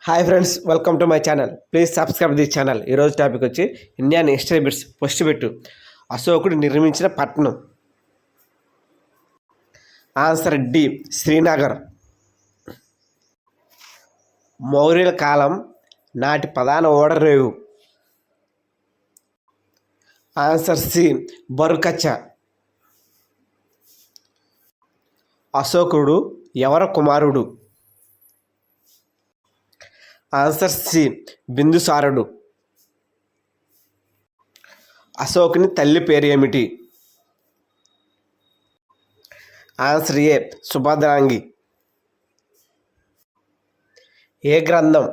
Hi friends, welcome to my channel. Please subscribe this channel. ఈరోజు topic వచ్చి Indian history bits. First పెట్టు, అశోకుడు నిర్మించిన పట్టణం. Answer D, Srinagar. మౌర్యుల కాలం నాటి ప్రధాన ఓడరేవు. Answer C, Barukaccha. అశోకుడు ఎవరి కుమారుడు? Answer C, బిందుసారుడు. అశోకుని తల్లి పేరు ఏమిటి? ఆన్సర్ ఏ, సుభద్రాంగి. ఏ గ్రంథం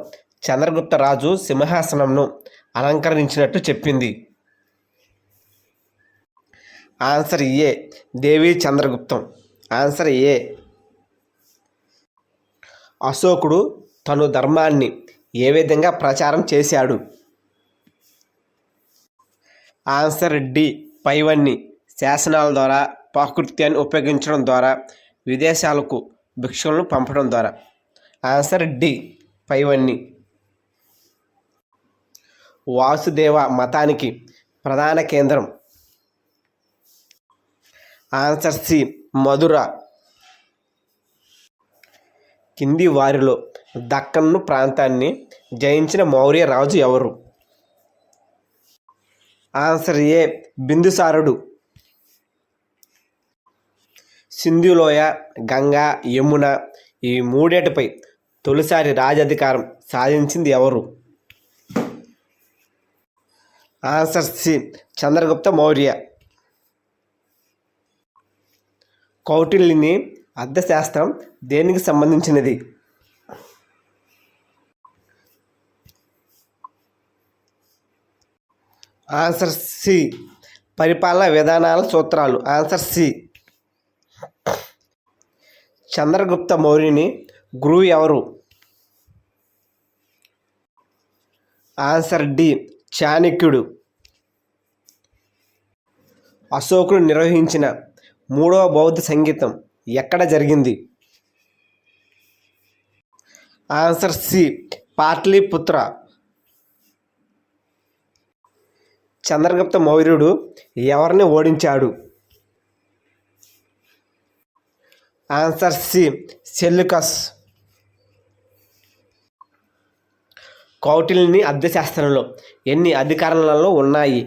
చంద్రగుప్త రాజు సింహాసనంను అలంకరించినట్టు చెప్పింది? ఆన్సర్ ఏ, దేవి చంద్రగుప్తం. ఆన్సర్ ఏ. అశోకుడు తను ధర్మాన్ని ఏ విధంగా ప్రచారం చేశాడు? ఆన్సర్ డి, పైవన్నీ. శాసనాల ద్వారా, పాకృత్యాన్ని ఉపయోగించడం ద్వారా, విదేశాలకు భిక్షులను పంపడం ద్వారా. ఆన్సర్ డి, పైవన్నీ. వాసుదేవ మతానికి ప్రధాన కేంద్రం. Answer C, Mathura. కింది వారిలో దక్కన్ను ప్రాంతాన్ని జయించిన మౌర్య రాజు ఎవరు? ఆన్సర్ ఏ, బిందుసారుడు. సింధులోయ, గంగా, యమున ఈ మూడేటిపై తొలిసారి రాజాధికారం సాధించింది ఎవరు? Answer C, Chandragupta Maurya. కౌటిల్యుని అర్థశాస్త్రం దేనికి సంబంధించినది? ఆన్సర్ సి, పరిపాలన విధానాల సూత్రాలు. Answer C. చంద్రగుప్త మౌర్యుని గురువు ఎవరు? ఆన్సర్ డి, చాణక్యుడు. అశోకుడు నిర్వహించిన మూడవ బౌద్ధ సంగీతం ఎక్కడ జరిగింది? Answer C, Pataliputra. చంద్రగుప్త మౌర్యుడు ఎవరిని ఓడించాడు? Answer C, Seleucus. కౌటిల్యుని అర్థశాస్త్రంలో ఎన్ని అధికరణాలు ఉన్నాయి?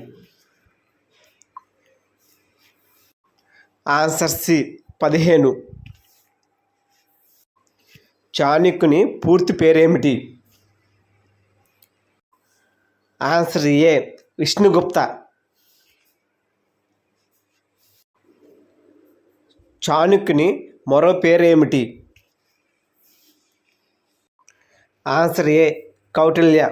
Answer C, 15. చాణక్యుని పూర్తి పేరేమిటి? ఆన్సర్ ఏ, విష్ణుగుప్త. చాణక్యుని మరో పేరేమిటి? ఆన్సర్ ఏ, కౌటిల్య.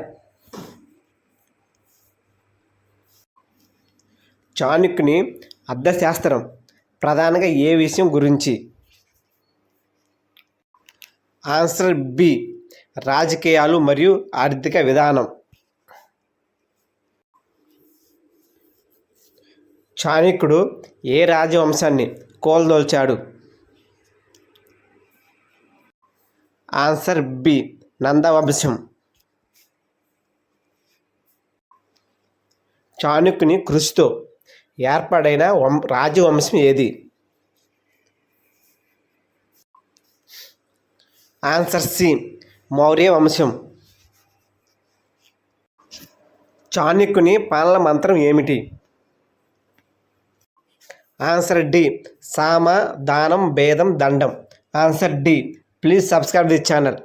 చాణక్యుని అర్థశాస్త్రం ప్రధానంగా ఏ విషయం గురించి? ఆన్సర్ బి, రాజకీయాలు మరియు ఆర్థిక విధానం. చాణక్యుడు ఏ రాజవంశాన్ని కోల్దోల్చాడు? Answer B, నందవంశం. చాణక్యుని కృషితో ఏర్పడిన రాజవంశం ఏది? ఆన్సర్ సి, మౌర్య వంశం. చాణక్యుని పాలన మంత్రం ఏమిటి? ఆన్సర్ డి, సామ దానం భేదం దండం. Answer D. Please subscribe this channel.